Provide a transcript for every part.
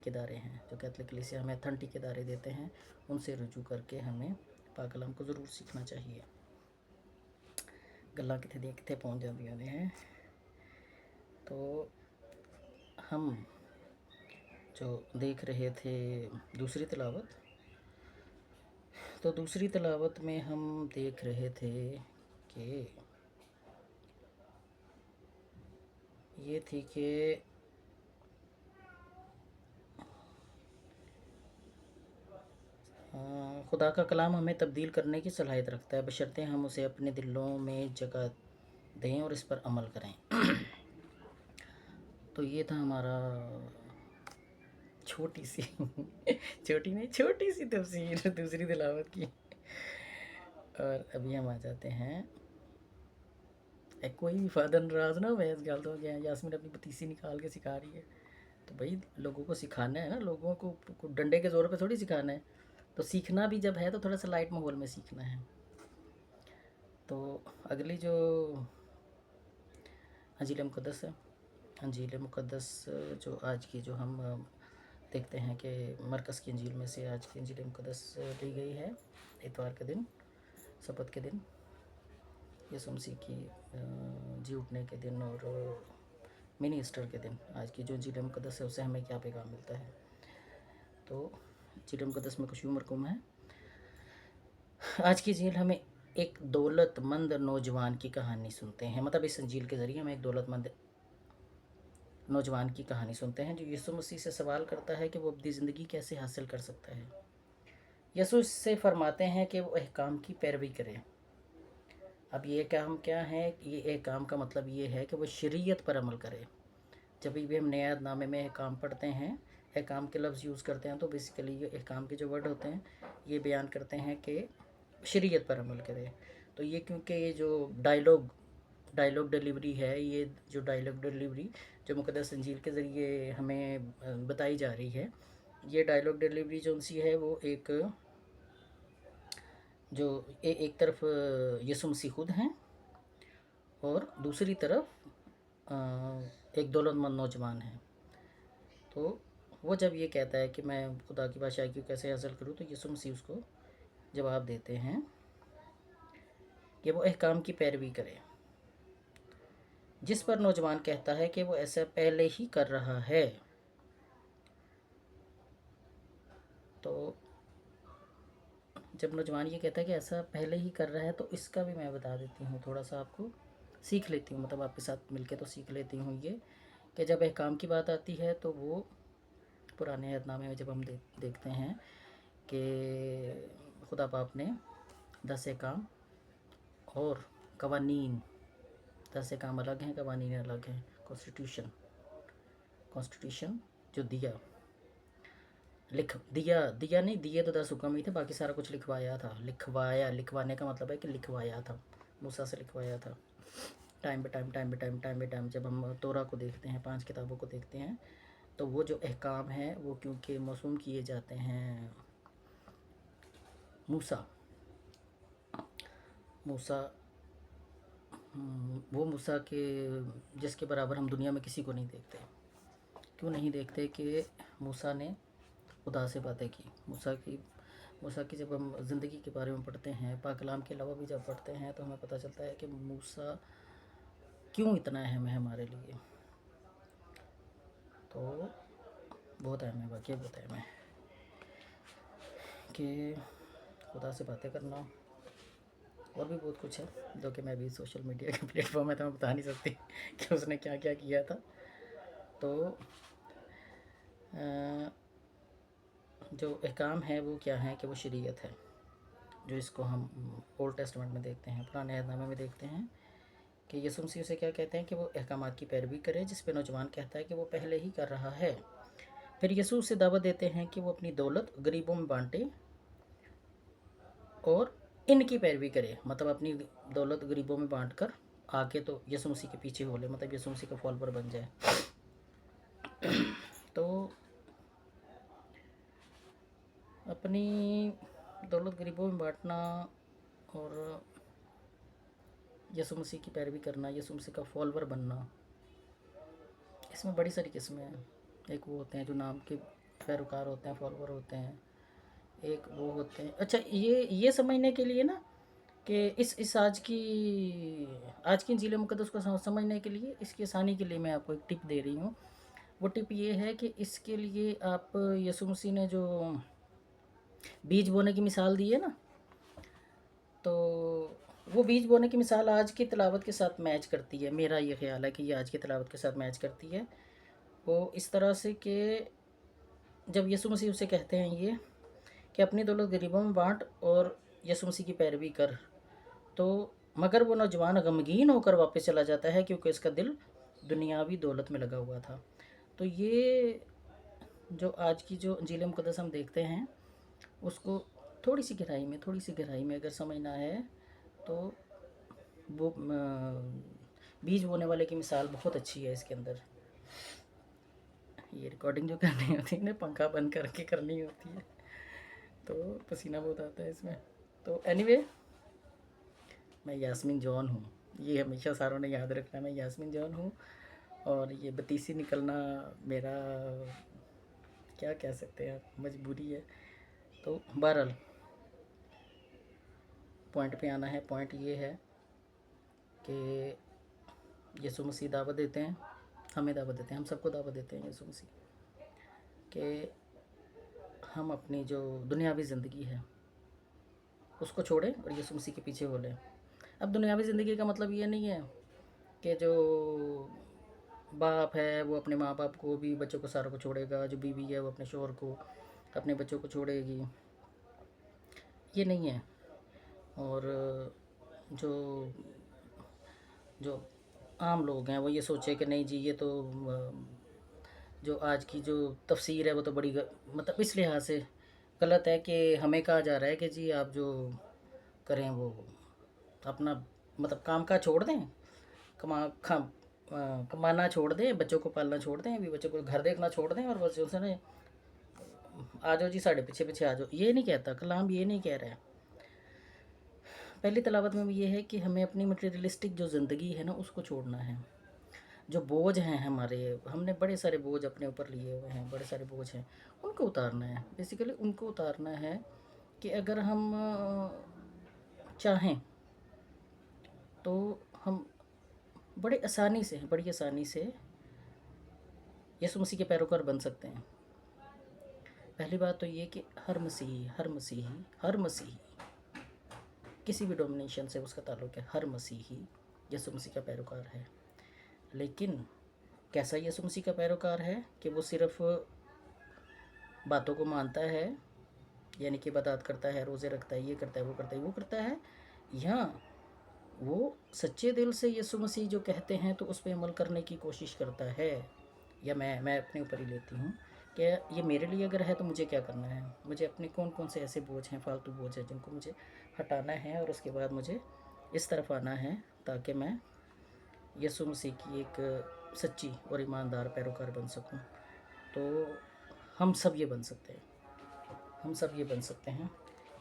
ادارے ہیں جو کیتھولک کلیسیا ہمیں اتھنٹک ادارے دیتے ہیں، ان سے رجوع کر کے ہمیں پاک کلام کو ضرور سیکھنا چاہیے۔ گلاں کتنے پہنچ جاندیاں نے ہیں۔ تو ہم جو دیکھ رہے تھے دوسری تلاوت، تو دوسری تلاوت میں ہم دیکھ رہے تھے کہ یہ تھی کہ خدا کا کلام ہمیں تبدیل کرنے کی صلاحیت رکھتا ہے، بشرطے ہم اسے اپنے دلوں میں جگہ دیں اور اس پر عمل کریں۔ تو یہ تھا ہمارا چھوٹی سی تفسیر دوسری تلاوت کی۔ اور ابھی ہم آ جاتے ہیں، کوئی بھی فادر ناراض نہ ہوئے، اس گل تو گیا یاسمین اپنی پتیسی نکال کے سکھا رہی ہے، تو بھائی لوگوں کو سکھانا ہے نا، لوگوں کو ڈنڈے کے زور پہ تھوڑی سکھانا ہے، تو سیکھنا بھی جب ہے تو تھوڑا سا لائٹ ماحول میں سیکھنا ہے۔ تو اگلی جو انجیل مقدس ہے، انجیل مقدس جو آج کی جو ہم دیکھتے ہیں کہ مرکز کی انجیل میں سے آج کی انجیل مقدس لی گئی ہے اتوار کے دن، سبت کے دن، یسوع مسیح کی جی اٹھنے کے دن اور منی ایسٹر کے دن۔ آج کی جو انجیل مقدس ہے اسے ہمیں کیا پیغام ملتا ہے؟ تو انجیل مقدس میں کچھ یوں مرقوم ہے، آج کی انجیل ہمیں ایک دولت مند نوجوان کی کہانی سنتے ہیں، مطلب اس انجیل کے ذریعے ہمیں ایک دولت مند نوجوان کی کہانی سنتے ہیں جو یسوع مسیح سے سوال کرتا ہے کہ وہ اپنی زندگی کیسے حاصل کر سکتا ہے۔ یسوع سے فرماتے ہیں کہ وہ احکام کی پیروی کرے۔ اب یہ احکام کیا ہے؟ یہ احکام کا مطلب یہ ہے کہ وہ شریعت پر عمل کرے۔ جب بھی ہم نئے عہد نامے میں احکام پڑھتے ہیں، احکام کے لفظ یوز کرتے ہیں، تو بیسیکلی یہ احکام کے جو ورڈ ہوتے ہیں یہ بیان کرتے ہیں کہ شریعت پر عمل کرے۔ تو یہ کیونکہ یہ جو ڈائیلاگ ڈیلیوری ہے، یہ جو ڈائیلاگ ڈیلیوری جو مقدس انجیل کے ذریعے ہمیں بتائی جا رہی ہے، یہ ڈائیلاگ ڈیلیوری جو سی ہے وہ ایک طرف یسوع مسیح خود ہیں اور دوسری طرف ایک دولت مند نوجوان ہے۔ تو وہ جب یہ کہتا ہے کہ میں خدا کی بادشاہی کو کیسے حاصل کروں، تو یسوع مسیح اس کو جواب دیتے ہیں کہ وہ احکام کی پیروی کرے، جس پر نوجوان کہتا ہے کہ وہ ایسا پہلے ہی کر رہا ہے۔ تو جب نوجوان یہ کہتا ہے کہ ایسا پہلے ہی کر رہا ہے، تو اس کا بھی میں بتا دیتی ہوں، تھوڑا سا آپ کو سیکھ لیتی ہوں، مطلب آپ کے ساتھ مل کے تو سیکھ لیتی ہوں یہ کہ جب احکام کی بات آتی ہے تو وہ پرانے عہد نامے میں جب ہم دیکھتے ہیں کہ خدا باپ نے 10 احکام اور قوانین، 10 احکام الگ ہیں، قوانین الگ ہیں، کانسٹیٹیوشن جو دیا نہیں دیے تو 10 حکم ہی تھے، باقی سارا کچھ لکھوایا تھا، لکھوانے کا مطلب ہے کہ لکھوایا تھا، موسیٰ سے لکھوایا تھا، ٹائم پہ ٹائم جب ہم تورا کو دیکھتے ہیں، 5 کتابوں کو دیکھتے ہیں، تو وہ جو احکام ہیں وہ کیونکہ موسوم کیے جاتے ہیں موسیٰ وہ موسیٰ کے جس کے برابر ہم دنیا میں کسی کو نہیں دیکھتے۔ کیوں نہیں دیکھتے؟ کہ موسیٰ نے خدا سے باتیں کی۔ موسیٰ کی جب ہم زندگی کے بارے میں پڑھتے ہیں، پاک کلام کے علاوہ بھی جب پڑھتے ہیں، تو ہمیں پتہ چلتا ہے کہ موسیٰ کیوں اتنا اہم ہے ہمارے لیے۔ تو بہت اہم ہے، واقعی بہت اہم ہے کہ خدا سے باتیں کرنا، اور بھی بہت کچھ ہے جو کہ میں بھی سوشل میڈیا کے پلیٹ فارم میں تو میں بتا نہیں سکتی کہ اس نے کیا کیا کیا تھا۔ تو جو احکام ہے وہ کیا ہے کہ وہ شریعت ہے، جو اس کو ہم اولڈ ٹیسٹمنٹ میں دیکھتے ہیں، پرانے عہد نامے میں دیکھتے ہیں کہ یسوع مسیح سے کیا کہتے ہیں کہ وہ احکامات کی پیروی کرے، جس پہ نوجوان کہتا ہے کہ وہ پہلے ہی کر رہا ہے۔ پھر یسوع سے دعوت دیتے ہیں کہ وہ اپنی دولت غریبوں میں بانٹے اور ان کی پیروی کرے، مطلب اپنی دولت غریبوں میں بانٹ کر آگے تو یسوع مسیح کے پیچھے ہو لے، مطلب یسوع مسیح کا فالوور بن جائے۔ تو اپنی دولت غریبوں میں بانٹنا اور یسوع مسیح کی پیروی کرنا، یسوع مسیح کا فالوور بننا، اس میں بڑی ساری قسمیں ہیں۔ ایک وہ ہوتے ہیں جو نام کے پیروکار ہوتے ہیں، فالوور ہوتے ہیں، ایک وہ ہوتے ہیں. اچھا، یہ سمجھنے کے لیے نا کہ اس آج کی انجیل مقدس کو سمجھنے کے لیے، اس کی آسانی کے لیے میں آپ کو ایک ٹپ دے رہی ہوں. وہ ٹپ یہ ہے کہ اس کے لیے آپ یسوع مسیح نے جو بیج بونے کی مثال دی ہے نا، تو وہ بیج بونے کی مثال آج کی تلاوت کے ساتھ میچ کرتی ہے. میرا یہ خیال ہے کہ یہ آج کی تلاوت کے ساتھ میچ کرتی ہے. وہ اس طرح سے کہ جب یسوع مسیح اسے کہتے ہیں یہ کہ اپنی دولت غریبوں میں بانٹ اور یسوع مسیح کی پیروی کر، تو مگر وہ نوجوان غمگین ہو کر واپس چلا جاتا ہے کیونکہ اس کا دل دنیاوی دولت میں لگا ہوا تھا. تو یہ جو آج کی جو انجیل مقدس ہم دیکھتے ہیں، اس کو تھوڑی سی گہرائی میں اگر سمجھنا ہے تو وہ بیج بونے والے کی مثال بہت اچھی ہے اس کے اندر. یہ ریکارڈنگ جو کرنی ہوتی ہے نا، پنکھا بند کر کے کرنی ہوتی ہے، تو پسینہ بہت آتا ہے اس میں. تو اینی وے، میں یاسمین جون ہوں. یہ ہمیشہ ساروں نے یاد رکھنا، میں یاسمین جون ہوں. اور یہ بتیسی نکلنا میرا کیا کہہ سکتے ہیں، مجبوری ہے. تو بہرحال پوائنٹ پہ آنا ہے. پوائنٹ یہ ہے کہ یسوع مسیح دعوت دیتے ہیں، ہمیں دعوت دیتے ہیں، ہم سب کو دعوت دیتے ہیں یسوع مسیح کہ ہم اپنی جو دنیاوی زندگی ہے اس کو چھوڑیں اور یسوع مسیح کے پیچھے ہو لیں. اب دنیاوی زندگی کا مطلب یہ نہیں ہے کہ جو باپ ہے وہ اپنے ماں باپ کو بھی، بچوں کو ساروں کو چھوڑے گا. جو بیوی ہے وہ اپنے شوہر کو، اپنے بچوں کو چھوڑے گی. یہ نہیں ہے. اور جو عام لوگ ہیں وہ یہ سوچے کہ نہیں جی، یہ تو جو آج کی جو تفسیر ہے وہ تو بڑی مطلب اس لحاظ سے غلط ہے کہ ہمیں کہا جا رہا ہے کہ جی آپ جو کریں وہ اپنا مطلب کام کا چھوڑ دیں، کمانا چھوڑ دیں، بچوں کو پالنا چھوڑ دیں، ابھی بچوں کو گھر دیکھنا چھوڑ دیں، اور بس جو سے آ جاؤ جی ساڑھے پیچھے آ جاؤ. یہ نہیں کہتا کلام، یہ نہیں کہہ رہا ہے. پہلی تلاوت میں بھی یہ ہے کہ ہمیں اپنی مٹیریلسٹک جو زندگی ہے نا اس کو چھوڑنا ہے. جو بوجھ ہیں ہمارے، ہم نے بڑے سارے بوجھ اپنے اوپر لیے ہوئے ہیں، بڑے سارے بوجھ ہیں، ان کو اتارنا ہے. بیسیکلی ان کو اتارنا ہے کہ اگر ہم چاہیں تو ہم بڑی آسانی سے یسوع مسیح کے پیروکار بن سکتے ہیں. پہلی بات تو یہ کہ ہر مسیحی کسی بھی ڈومینیشن سے اس کا تعلق ہے، ہر مسیحی یسوع مسیح کا پیروکار ہے. لیکن کیسا یسوع مسیح کا پیروکار ہے کہ وہ صرف باتوں کو مانتا ہے، یعنی کہ عبادات کرتا ہے، روزے رکھتا ہے، یہ کرتا ہے، وہ کرتا ہے، یا وہ سچے دل سے یسوع مسیح جو کہتے ہیں تو اس پہ عمل کرنے کی کوشش کرتا ہے. یا میں اپنے اوپر ہی لیتی ہوں کہ یہ میرے لیے اگر ہے تو مجھے کیا کرنا ہے، مجھے اپنے کون سے ایسے بوجھ ہیں، فالتو بوجھ ہیں، جن کو مجھے ہٹانا ہے، اور اس کے بعد مجھے اس طرف آنا ہے تاکہ میں یسوع مسیح کی ایک سچی اور ایماندار پیروکار بن سکوں. تو ہم سب یہ بن سکتے ہیں.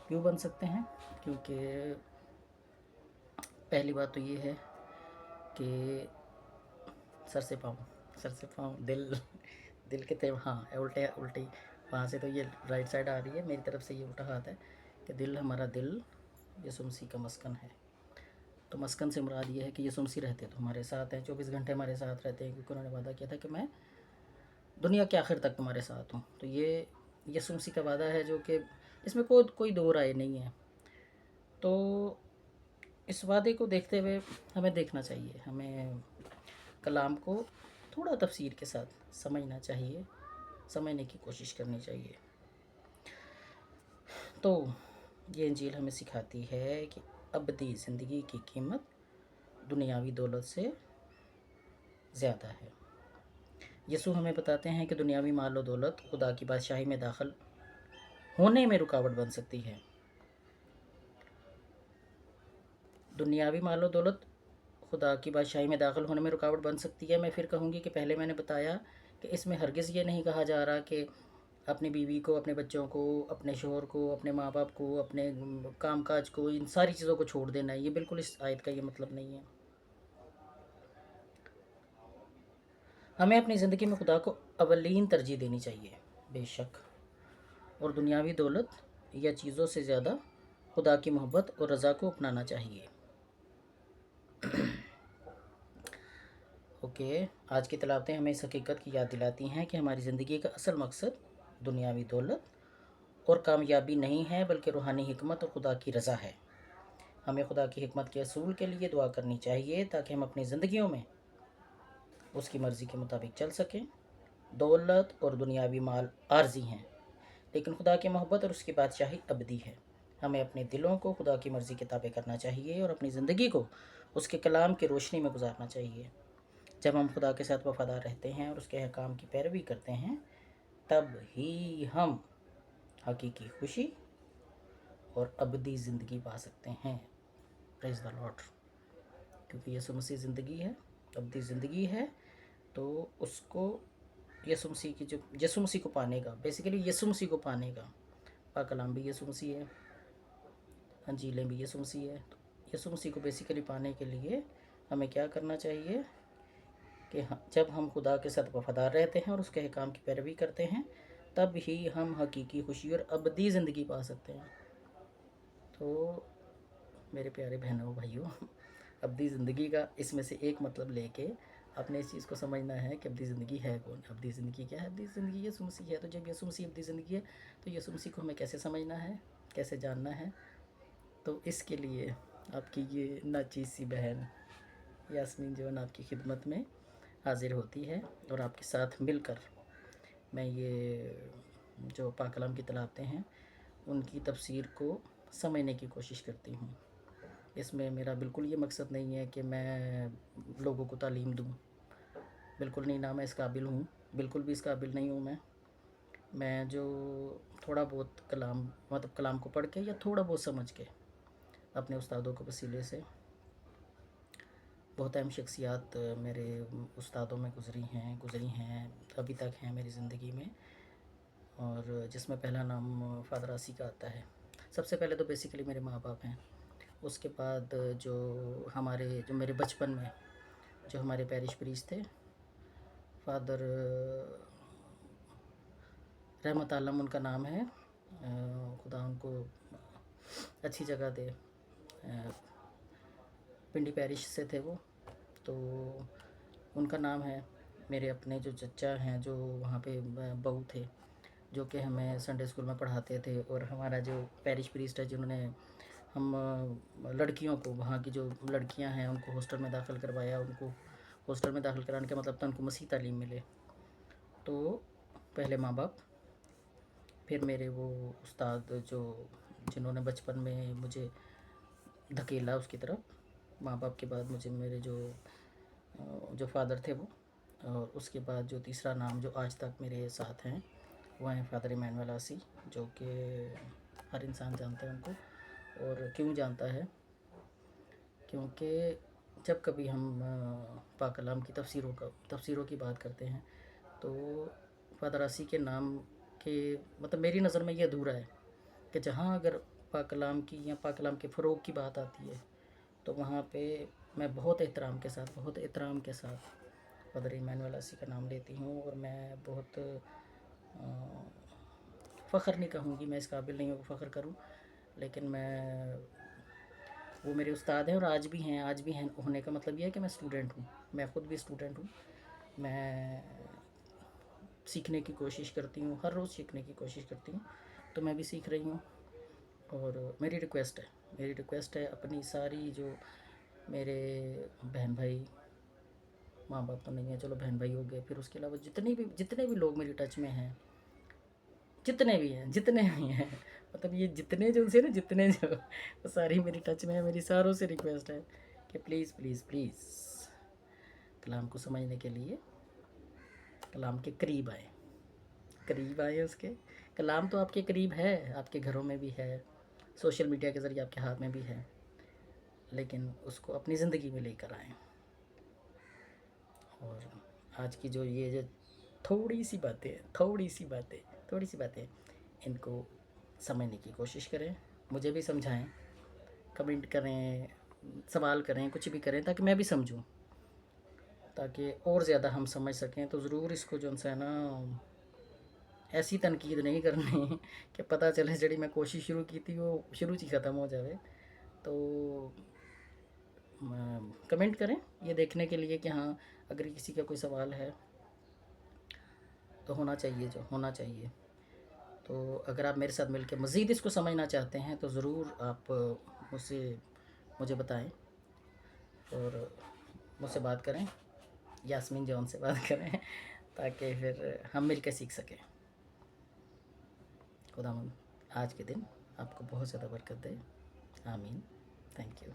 کیوں بن سکتے ہیں؟ کیونکہ پہلی بات تو یہ ہے کہ سر سے پاؤں دل کے ہاں الٹی وہاں سے تو یہ رائٹ سائڈ آ رہی ہے، میری طرف سے یہ الٹا ہاتھ ہے کہ ہمارا دل یسوع مسیح کا مسکن ہے. تو مسکن سے مراد یہ ہے کہ یسوع مسیح رہتے تو ہمارے ساتھ ہیں، 24 گھنٹے ہمارے ساتھ رہتے ہیں، کیونکہ انہوں نے وعدہ کیا تھا کہ میں دنیا کے آخر تک تمہارے ساتھ ہوں. تو یہ یسوع مسیح کا وعدہ ہے جو کہ اس میں کوئی دو رائے نہیں ہے. تو اس وعدے کو دیکھتے ہوئے ہمیں دیکھنا چاہیے، ہمیں کلام کو تھوڑا تفسیر کے ساتھ سمجھنا چاہیے، سمجھنے کی کوشش کرنی چاہیے. تو یہ انجیل ہمیں سکھاتی ہے کہ ابدی زندگی کی قیمت دنیاوی دولت سے زیادہ ہے. یسوع ہمیں بتاتے ہیں کہ دنیاوی مال و دولت خدا کی بادشاہی میں داخل ہونے میں رکاوٹ بن سکتی ہے. دنیاوی مال و دولت خدا کی بادشاہی میں داخل ہونے میں رکاوٹ بن سکتی ہے. میں پھر کہوں گی کہ پہلے میں نے بتایا کہ اس میں ہرگز یہ نہیں کہا جا رہا کہ اپنی بیوی کو، اپنے بچوں کو، اپنے شوہر کو، اپنے ماں باپ کو، اپنے کام کاج کو، ان ساری چیزوں کو چھوڑ دینا ہے. یہ بالکل اس آیت کا یہ مطلب نہیں ہے. ہمیں اپنی زندگی میں خدا کو اولین ترجیح دینی چاہیے. بے شک، اور دنیاوی دولت یا چیزوں سے زیادہ خدا کی محبت اور رضا کو اپنانا چاہیے۔ اوکے، آج کی تلاوتیں ہمیں اس حقیقت کی یاد دلاتی ہیں کہ ہماری زندگی کا اصل مقصد دنیاوی دولت اور کامیابی نہیں ہے، بلکہ روحانی حکمت اور خدا کی رضا ہے۔ ہمیں خدا کی حکمت کے اصول کے لیے دعا کرنی چاہیے تاکہ ہم اپنی زندگیوں میں اس کی مرضی کے مطابق چل سکیں۔ دولت اور دنیاوی مال عارضی ہیں، لیکن خدا کی محبت اور اس کی بادشاہی ابدی ہے۔ ہمیں اپنے دلوں کو خدا کی مرضی کے تابع کرنا چاہیے اور اپنی زندگی کو اس کے کلام کی روشنی میں گزارنا چاہیے۔ جب ہم خدا کے ساتھ وفادار رہتے ہیں اور اس کے احکام کی پیروی کرتے ہیں، تب ہی ہم حقیقی خوشی اور ابدی زندگی پا سکتے ہیں۔ پریز دا لارڈ۔ کیونکہ یسوع مسیح زندگی ہے، ابدی زندگی ہے، تو اس کو یسوع مسیح کو پانے کا، بیسیکلی یسوع مسیح کو پانے کا، پاک کلام بھی یسوع مسیح ہے، انجیلیں بھی یسوع مسیح ہے، تو یسوع مسیح کو بیسیکلی پانے کے لیے ہمیں کیا کرنا چاہیے کہ جب ہم خدا کے ساتھ وفادار رہتے ہیں اور اس کے احکام کی پیروی کرتے ہیں، تب ہی ہم حقیقی خوشی اور ابدی زندگی پا سکتے ہیں۔ تو میرے پیارے بہنوں بھائیوں، ابدی زندگی کا اس میں سے ایک مطلب لے کے آپ نے اس چیز کو سمجھنا ہے کہ ابدی زندگی ہے کون؟ ابدی زندگی کیا ہے؟ ابدی زندگی یسوع مسیح ہے۔ تو جب یسوع مسیح ابدی زندگی ہے تو یسوع مسیح کو ہمیں کیسے سمجھنا ہے، کیسے جاننا ہے؟ تو اس کے لیے آپ کی یہ ناچیز سی بہن یاسمین جو آپ کی خدمت میں حاضر ہوتی ہے، اور آپ کے ساتھ مل کر میں یہ جو پاک کلام کی تلاوتیں ہیں ان کی تفسیر کو سمجھنے کی کوشش کرتی ہوں۔ اس میں میرا بالکل یہ مقصد نہیں ہے کہ میں لوگوں کو تعلیم دوں، بالکل نہیں، نہ میں اس قابل ہوں، بالکل بھی اس قابل نہیں ہوں۔ میں جو تھوڑا بہت کلام کو پڑھ کے یا تھوڑا بہت سمجھ کے اپنے استادوں کے وسیلے سے، بہت اہم شخصیات میرے استادوں میں گزری ہیں، ابھی تک ہیں میری زندگی میں، اور جس میں پہلا نام فادر آسی کا آتا ہے۔ سب سے پہلے تو بیسیکلی میرے ماں باپ ہیں، اس کے بعد جو میرے بچپن میں جو ہمارے پیرش پریسٹ تھے، فادر رحمت عالم ان کا نام ہے، خدا ان کو اچھی جگہ دے، پنڈی پیرش سے تھے وہ، تو ان کا نام ہے۔ میرے اپنے جو چچا ہیں جو وہاں پہ بہو تھے، جو کہ ہمیں سنڈے اسکول میں پڑھاتے تھے، اور ہمارا جو پیرش پریسٹ ہے جنہوں نے ہم لڑکیوں کو، وہاں کی جو لڑکیاں ہیں ان کو ہاسٹل میں داخل کروایا، ان کو ہاسٹل میں داخل کرانے کا مطلب تھا ان کو مسیح تعلیم ملے۔ تو پہلے ماں باپ، پھر میرے وہ استاد جنہوں نے بچپن میں مجھے دھکیلا اس کی طرف، ماں باپ کے بعد مجھے میرے جو فادر تھے وہ، اور اس کے بعد جو تیسرا نام جو آج تک میرے ساتھ ہیں وہ ہیں فادر ایمینول آسی، جو کہ ہر انسان جانتا ہے ان کو۔ اور کیوں جانتا ہے؟ کیونکہ جب کبھی ہم پاک کلام کی تفسیروں کی بات کرتے ہیں تو فادر آسی کے نام کے مطلب میری نظر میں یہ ادھورا ہے کہ جہاں اگر پاک کلام کی یا پاک کلام کے فروغ کی بات آتی ہے تو وہاں پہ میں بہت احترام کے ساتھ فادر ایمینول آسی کا نام لیتی ہوں، اور میں بہت فخر نہیں کہوں گی، میں اس قابل نہیں ہوں کہ فخر کروں، لیکن وہ میرے استاد ہیں، اور آج بھی ہیں ہونے کا مطلب یہ ہے کہ میں اسٹوڈنٹ ہوں، میں خود بھی اسٹوڈنٹ ہوں، میں سیکھنے کی کوشش کرتی ہوں، ہر روز سیکھنے کی کوشش کرتی ہوں، تو میں بھی سیکھ رہی ہوں۔ اور میری ریکویسٹ ہے اپنی ساری جو میرے بہن بھائی، ماں باپ تو نہیں ہیں، چلو بہن بھائی ہو گئے، پھر اس کے علاوہ جتنے بھی لوگ میری ٹچ میں ہیں، جتنے بھی ہیں مطلب یہ جتنے جو سے نا جتنے جو وہ ساری میری ٹچ میں ہے، میری ساروں سے ریکویسٹ ہے کہ پلیز پلیز پلیز کلام کو سمجھنے کے لیے کلام کے قریب آئیں، اس کے کلام تو آپ کے قریب ہے، آپ کے گھروں میں بھی ہے، سوشل میڈیا کے ذریعے آپ کے ہاتھ میں بھی ہے، لیکن اس کو اپنی زندگی میں لے کر آئیں۔ اور آج کی جو تھوڑی سی باتیں ان کو سمجھنے کی کوشش کریں، مجھے بھی سمجھائیں، کمنٹ کریں، سوال کریں، کچھ بھی کریں تاکہ میں بھی سمجھوں، تاکہ اور زیادہ ہم سمجھ سکیں۔ تو ضرور اس کو جو ہے نا ایسی تنقید نہیں کرنی کہ پتہ چلے جڑی میں کوشش شروع کی تھی وہ شروع ہی ختم ہو جاوے. تو کمنٹ کریں یہ دیکھنے کے لیے کہ ہاں اگر کسی کا کوئی سوال ہے تو ہونا چاہیے، جو ہونا چاہیے. تو اگر آپ میرے ساتھ مل کے مزید اس کو سمجھنا چاہتے ہیں تو ضرور آپ مجھے بتائیں اور مجھ سے بات کریں، یاسمین جون سے بات کریں تاکہ پھر ہم مل کے سیکھ سکیں. خدا آج کے دن آپ کو بہت زیادہ برکت دے. آمین. Thank you.